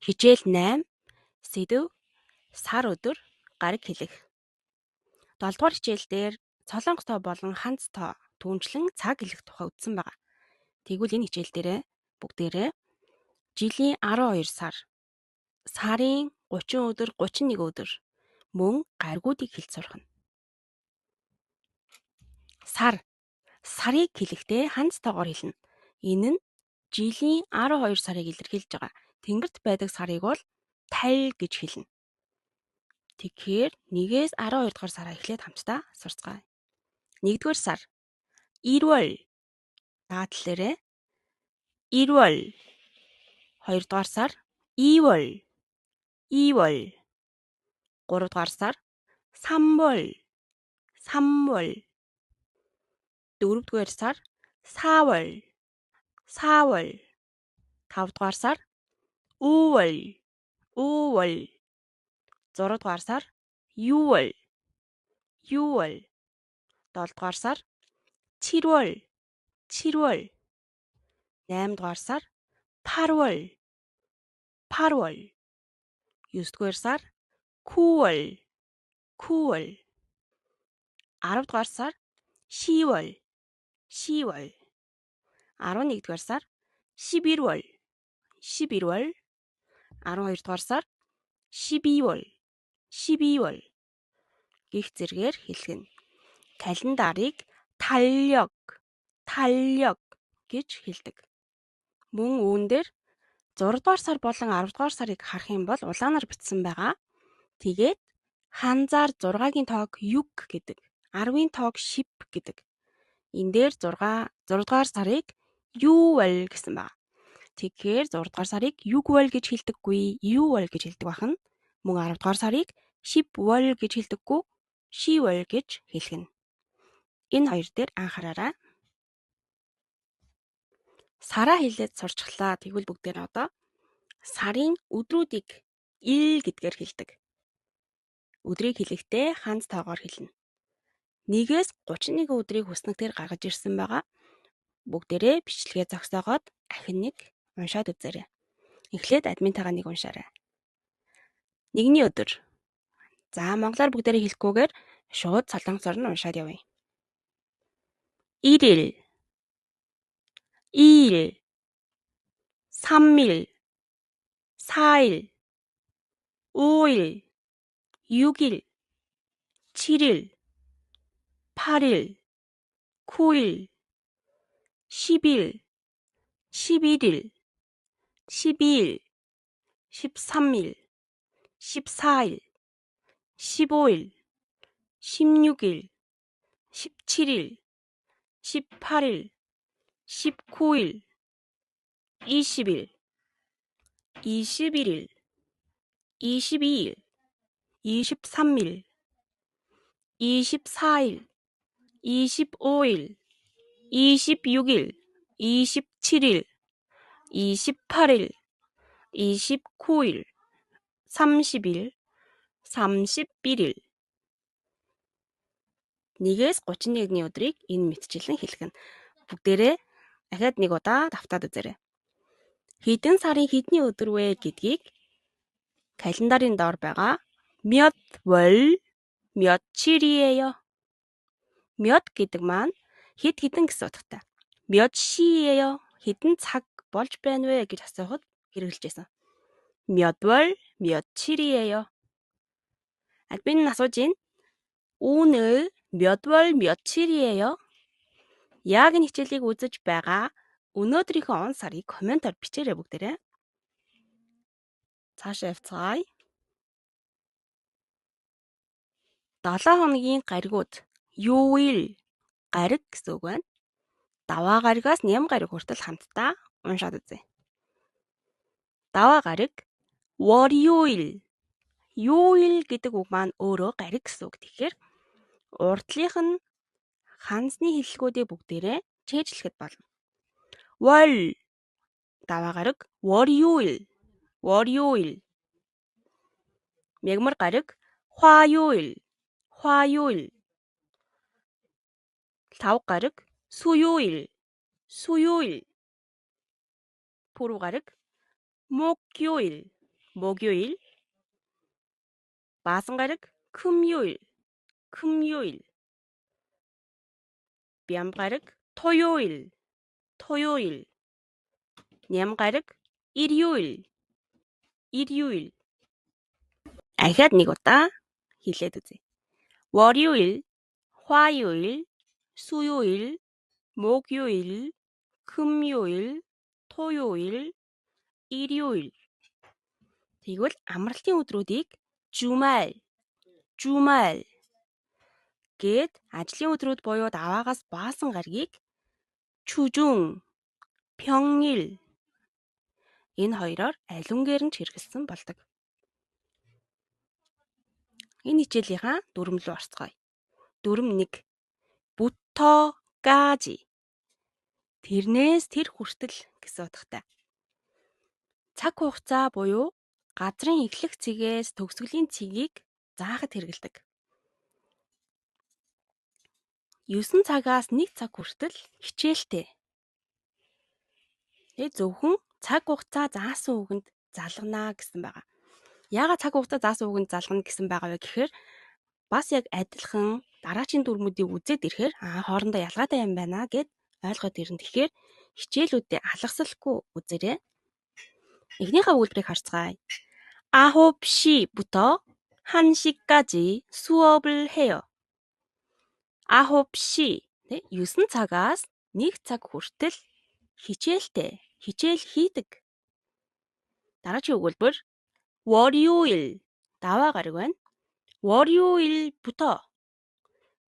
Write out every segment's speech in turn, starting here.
Хичээл 8 сэдв сар өдөр гариг хэлэх. 7 дугаар хичээл дээр Солонгос тоо болон Ханц тоо түүнчлэн цаг хэлэх тухай үзсэн байгаа. Тэгвэл энэ хичээл дээр бүгдээрээ жилийн 12 сар, сарын 30 өдөр, 31 өдөр мөн гаригуудыг хэлж сурах нь. Сарыг хэлэхдээ Ханц тоогоор хэлнэ. Энэ нь жилийн 12 сарыг илэрхийлж байгаа. Тэнгэрт байдаг сарыг бол тал гэж хэлнэ. Тэгэхээр 1-ээс 12 дугаар сараа эхлээд хамтдаа сурцгаая. 1-р сар Ирвал. Дадлээрээ Ирвал. 2-р сар Ивэл. 3-р сар Самвол. 4-р сар Савол. 5-р сар Үвэл. 6-р сар Ювэл. 7-р сар Чирвол. 8-р сар Парвол. 9-р сар Кувэл. 10-р сар Шивол. 11-р сар Шибирвол. 12-р сар Шибивол. Гих зэргээр хэлгэнэ. Календарыг талёг гэж хэлдэг. Мөн үүн дээр 6-р сар болон 10-р сарыг харах юм бол улаанаар бичсэн байгаа. Тэгээд ханзаар 6-гийн тоог юг гэдэг, 10-ийн тоог шип гэдэг. Энэ дээр 6-р сарыг ювэл гэсэн байна. Тэгэхээр 6-р сарыг югвэл гэж хэлдэггүй, ювэл гэж хэлдэг бахан. Мөн 10-р сарыг шипвэл гэж хэлдэггүй, шивэл гэж хэлгэнэ. Энэ хоёр дээр анхаараарай. Сараа хэлээд сурчглаа. Тэгвэл бүгдээр одоо сарын өдрүүдийг ил гэдгээр хэлдэг. Өдрийг хэлэхдээ ханц тоогоор хэлнэ. 1-ээс 31 өдрийг хүснэг дээр гаргаж ирсэн байгаа. Бүгдээрээ бичлэгээ зогсоогоод ахин нэг уншаад үзээрэй. Эхлээд админтайгаа нэг уншаарай. 1-ний өдөр. За монголоор бүгдээрээ хэлэхгүйгээр шууд солонгосоор нь уншаад явъя. Ирэл. 3일, 4일, 5일, 6일, 7일, 8일, 9일, 10일, 11일, 12일, 13일, 14일, 15일, 16일, 17일, 18일, 19일, 20일, 21일, 22일, 23일, 24일, 25일, 26일, 27일, 28일, 29일, 30일, 31일. 1-ээс 31-ний өдрийг энэ мэтчилэн хэлгэнэ. Бүгдээрээ дахиад нэг удаа давтаад үзээрэй. Хэдэн сарын хэдний өдөр вэ гэдгийг календарын доор байгаа 몇 월, 며칠이에요. 몇 гэдэг маань хэдэн гэсэн утгатай. 몇 시예요. Хэдэн цаг болж байна вэ гэж асуухад хэрэгжилж байсан. 몇 월, 며칠이에요. админ нь асууж байна. 오늘 몇 월 며칠이에요? Яг энэ хичээлийг үзэж байгаа өнөөдрийнхөө он сарыг комментоор бичээрэй бүгдээрээ. Цаашаа явцгаая. 7 хоногийн гаригууд юуил гариг гэсэн үг байна. Даваа гаригаас ням гариг хүртэл хамтдаа уншаад үзье. Даваа гариг 월요일. Юуил гэдэг үг маань өөрөө гариг гэсэн үг. Тэгэхээр урдлынх нь ханзны хэллэгүүдийг бүгдээрээ чийжлэхэд болно. 월 даваа гариг 월요일. мегмар гариг 화요일. тав гариг 수요일. пүрэв гариг 목요일. 목요일, 바승가르 금요일, 금요일, 뺨가르 토요일, 토요일, 냠가르 일요일, 일요일. ахиад нэг удаа хэлээд үзье. 월요일, 화요일, 수요일, 목요일, 금요일, 토요일, 일요일. тэгвэл амралтын өдрүүдийг 주말, 주말 гэд ажлын өдрүүд буюу даваагаас баасан гаригийг 주중, 평일 энэ хоёроор алюнгээр нь хэрэгэлсэн болдог. Энэ хичээлийнхаа дүрм рүү орцгоё. Дүрм 1. 부터까지. тэрнээс тэр хүртэл гэсэн утгатай. Цаг хугацаа буюу газрын эхлэх цэгээс төгсгөлийн цэгийг заахад хэрэгэлдэг. 9 цагаас 1 цаг хүртэл хичээлтэй. Тэгээд зөвхөн цаг хугацаа заасан үгэнд залгана гэсэн байгаа. Яагаад цаг хугацаа заасан үгэнд залгана гэсэн байгаа вэ гэхээр бас яг адилхан дараачийн дүрмүүдийг үзээд ирэхээр хоорондоо ялгаатай юм байна гэд ойлгоод ирнэ. Тэгэхээр хичээлүүдэд алгасалгүй үзээрэй. Эхнийхээ үйлдвэрийг харцгаая. 9시부터 1시까지 수업을 해요. 9시 9 цагаас 1 цаг хүртэл хичээлтэй, хичээл хийдэг. дараагийн өгүүлбэр 월요일 даваа гариг байна. 월요일부터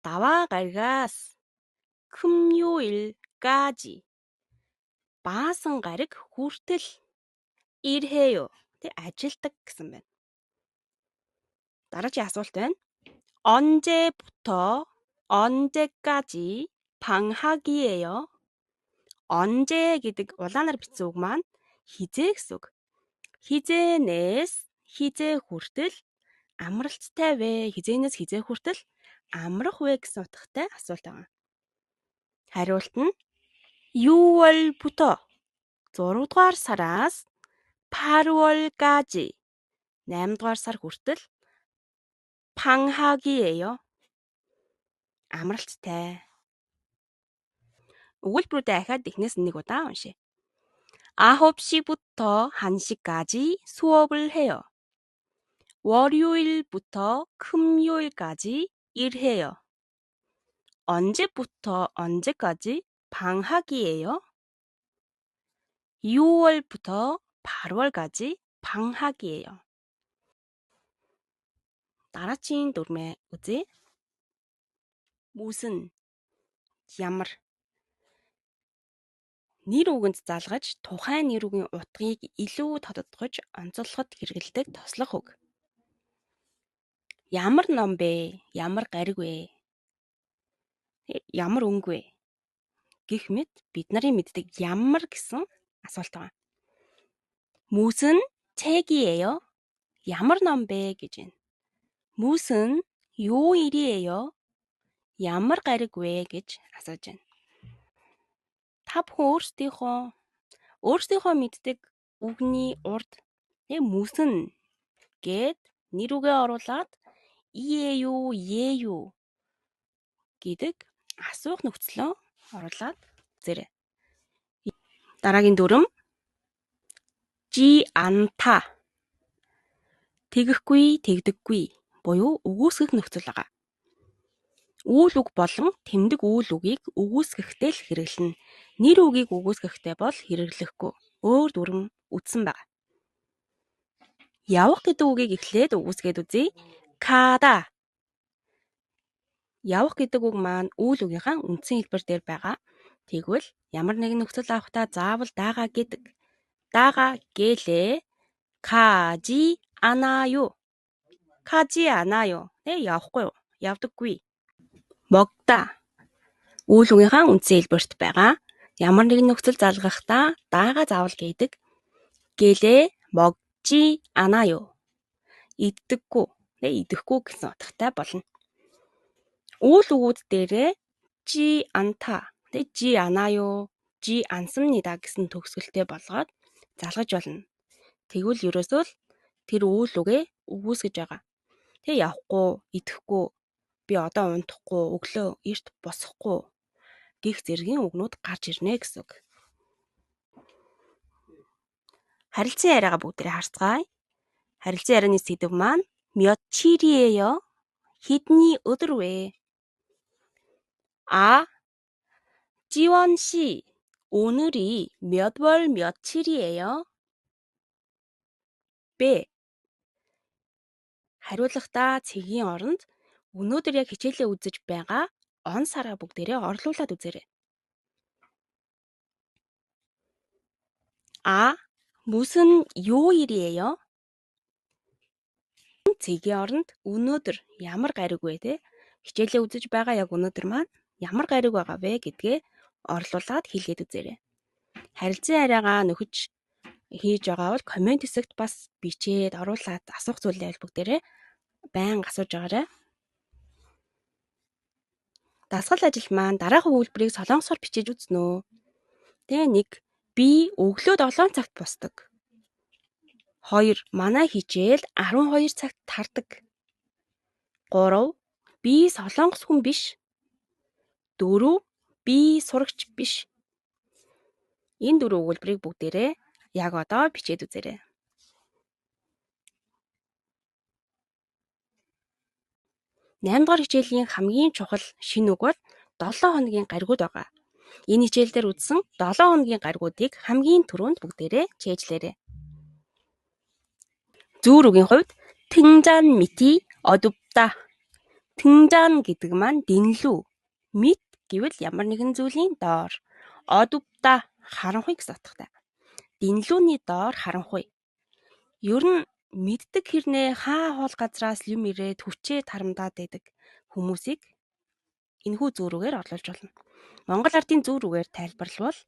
даваа гаригаас 금요일까지 баасан гариг хүртэл 일해요. ажилдаг гэсэн байна. дараагийн асуулт байна. 언제부터 언제까지 방학이에요? 언제 гэдэг улаанаар бичсэн үг маань хизээ гэсэн үг. хизээнээс хизээ хүртэл амралттай вэ? хизээнээс хизээ хүртэл амрах вэ гэсэн утгатай асуулт байна. хариулт нь 6월부터 6 дугаар сараас 8월까지 8 дугаар сар хүртэл 방학이에요. амралттай. өгүүлбэрүүдээ ахаад эхнээс нэг удаа уншъя. 9시부터 1시까지 수업을 해요. 월요일부터 금요일까지 일해요. 언제부터 언제까지 방학이에요? 6월부터 8월까지 방학이에요. дараагийн дүрмээ үзье. 무슨, ямар. нэр үгэнд залгаж тухайн нэр үгийн утгыг илүү тодотгож онцлоход хэрэгэлдэг тослох үг. ямар ном бэ? ямар гариг вэ? ямар өнгө вэ? гэх мэт бид нарын мэддэг ямар гэсэн асуулт байна. 무슨 책이에요? ямар ном бэ гэж байна. 무슨 요일이에요? ямар гариг вэ гэж асууж байна. та бүхэн өөрсдийнхөө мэддэг үгний урд 무슨 гэд нэр үгээ оруулаад 이에요, 예요 гэдэг асуух нөхцлөө оруулаад үзээрэй. дараагийн дүрм 지 않다. тэгэхгүй, тэгдэггүй буюу үгүйсгэх нөхцөл байгаа. үйл үг болон тэмдэг үйл үгийг үгүйсгэхдээ л хэрэглэнэ. нэр үгийг үгүйсгэхдээ бол хэрэглэхгүй. өөр дүрм үтсэн байгаа. явах гэдэг үгийг эхлээд үгүйсгээд үзье. 가다. явах гэдэг үг маань үйл үгийнхаа үндсэн хэлбэр дээр байгаа. тэгвэл ямар нэгэн нөхцөл авахдаа заавал дагаа гэдэг. дагаа гэлээ 가지 않아요. 가지 않아요. явахгүй юу? явдаггүй. 먹다. үйл үгийнхаа үндсэн хэлбэрт байгаа. ямар нэгэн нөхцөл залгахдаа даага заавал гэдэг. гэлээ 먹지 않아요. иддэггүй. идэхгүй гэсэн утгатай болно. үйл үгүүд дээрээ 지 않다, 지 않아요, 지 않습니다 гэсэн төгсгөлтэй болгоод залгаж болно. тэгвэл ерөөсөө тэр үйл үгээ өгүүлсгэж байгаа. Тэ явахгүй, идэхгүй, би одоо унтахгүй, өглөө эрт босохгүй гих зэргийн үгнүүд гарч ирнэ гэсэн үг. Харилцан яриагаа бүгдээрээ харцгаая. Харилцан ярианы сэдэв маань 며칠이에요? хэдний өдөр вэ? А. 지원 씨, 오늘이 몇 월 며칠이에요? B. 하루лахдаа цэгийн оронд өнөөдөр яг хичээлээ үзэж байгаа он сараа бүгдээрээ орлуулад үзээрэй. А. 무슨 요일이에요? цэгийн оронд өнөөдөр ямар гариг вэ те? Хичээлээ үзэж байгаа яг өнөөдөр маань ямар гариг байгаа вэ гэдгээ орлуулад хэлгээд үзээрэй. Харилцан яриагаа нөхөж хийж байгаа бол комент хэсэгт бас бичээд оруулаад асуух зүйлээ бүгдээрээ байнга асууж байгаарай. Дасгал ажил маань дараахан үйлбэрийг солонгосоор бичиж үзнэ үү? Тэ 1. Би өглөө 7 цагт босдог. 2. Манай хичээл 12 цагт тардаг. 3. Би солонгос хүн биш. 4. Би сурагч биш. Энэ 4 өгүүлбэрийг бүгдээрээ яг одоо бичээд үзээрэй. 8 дугаар хичээлийн хамгийн чухал шинэ үг бол 7 хоногийн гаригуд байгаа. Энэ хичээл дээр үзсэн 7 хоногийн гаригуудыг хамгийн түрүүнд бүгдээрээ чийжлээрэй. Зүүр үгийн хувьд 등잔 밑이 어둡다. 등잔 гэдэг маань дэнлүү. Мэд гэвэл ямар нэгэн зүйлийн доор. 어둡다 харанхуй гэсэн утгатай. Дэнлүүний доор харанхуй. Ер нь мэддэг хэрнээ хаа хоол газраас юм ирээд хүчээ тарамдаад байдаг хүмүүсийг энэхүү зүүрүүгээр орлуулж болно. Монгол ардын зүүрүүгээр тайлбарлавал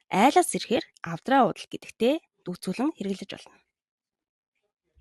айлаас ирэхээр авдраа уудал гэдэгтэй дүүцүүлэн хэрэглэж болно.